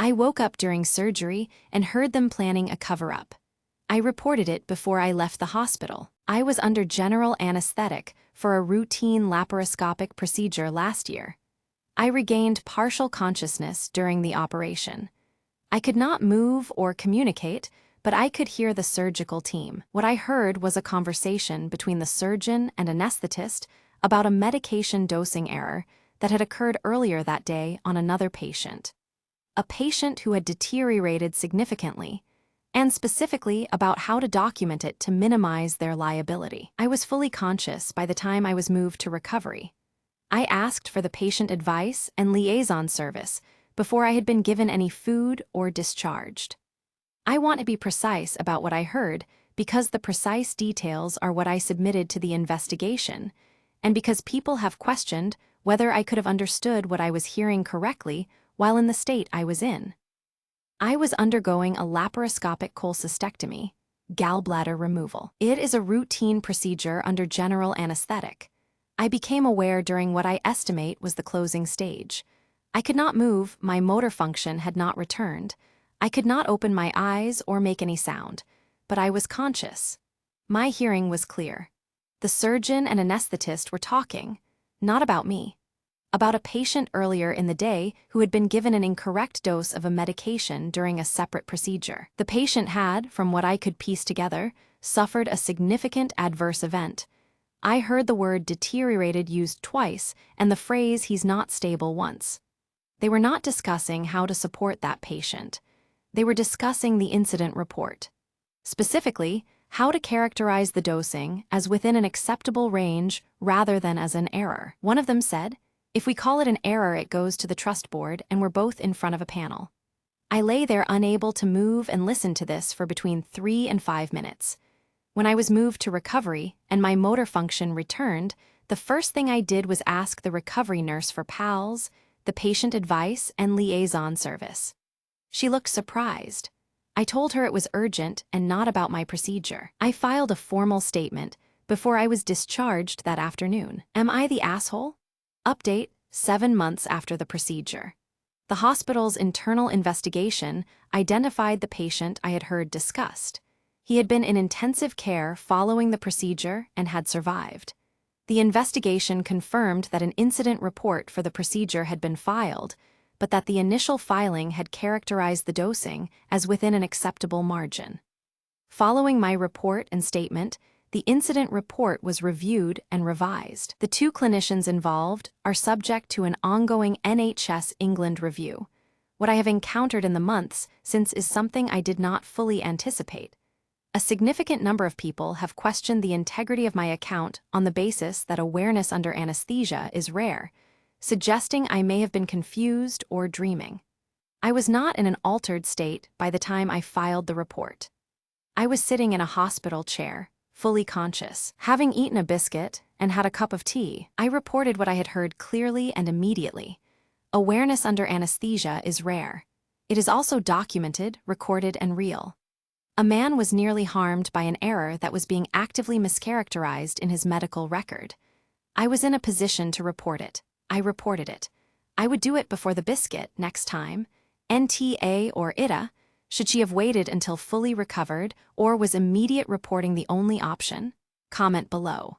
I woke up during surgery and heard them planning a cover-up. I reported it before I left the hospital. I was under general anesthetic for a routine laparoscopic procedure last year. I regained partial consciousness during the operation. I could not move or communicate, but I could hear the surgical team. What I heard was a conversation between the surgeon and anaesthetist about a medication dosing error that had occurred earlier that day on another patient. A patient who had deteriorated significantly, and specifically about how to document it to minimize their liability. I was fully conscious by the time I was moved to recovery. I asked for the patient advice and liaison service before I had been given any food or discharged. I want to be precise about what I heard because the precise details are what I submitted to the investigation, and because people have questioned whether I could have understood what I was hearing correctly while in the state I was in. I was undergoing a laparoscopic cholecystectomy, gallbladder removal. It is a routine procedure under general anesthetic. I became aware during what I estimate was the closing stage. I could not move, my motor function had not returned. I could not open my eyes or make any sound, but I was conscious. My hearing was clear. The surgeon and anesthetist were talking, not about me, about a patient earlier in the day who had been given an incorrect dose of a medication during a separate procedure. The patient had, from what I could piece together, suffered a significant adverse event. I heard the word deteriorated used twice and the phrase "he's not stable" once. They were not discussing how to support that patient. They were discussing the incident report. Specifically, how to characterize the dosing as within an acceptable range rather than as an error. One of them said, "If we call it an error, it goes to the trust board and we're both in front of a panel." I lay there unable to move and listen to this for between 3 and 5 minutes. When I was moved to recovery and my motor function returned, the first thing I did was ask the recovery nurse for PALS, the patient advice, and liaison service. She looked surprised. I told her it was urgent and not about my procedure. I filed a formal statement before I was discharged that afternoon. Am I the asshole? Update: 7 months after the procedure. The hospital's internal investigation identified the patient I had heard discussed. He had been in intensive care following the procedure and had survived. The investigation confirmed that an incident report for the procedure had been filed, but that the initial filing had characterized the dosing as within an acceptable margin. Following my report and statement, the incident report was reviewed and revised. The 2 clinicians involved are subject to an ongoing NHS England review. What I have encountered in the months since is something I did not fully anticipate. A significant number of people have questioned the integrity of my account on the basis that awareness under anesthesia is rare, suggesting I may have been confused or dreaming. I was not in an altered state by the time I filed the report. I was sitting in a hospital chair, fully conscious. Having eaten a biscuit and had a cup of tea, I reported what I had heard clearly and immediately. Awareness under anesthesia is rare. It is also documented, recorded, and real. A man was nearly harmed by an error that was being actively mischaracterized in his medical record. I was in a position to report it. I reported it. I would do it before the biscuit next time. NTA or AITA, should she have waited until fully recovered, or was immediate reporting the only option? Comment below.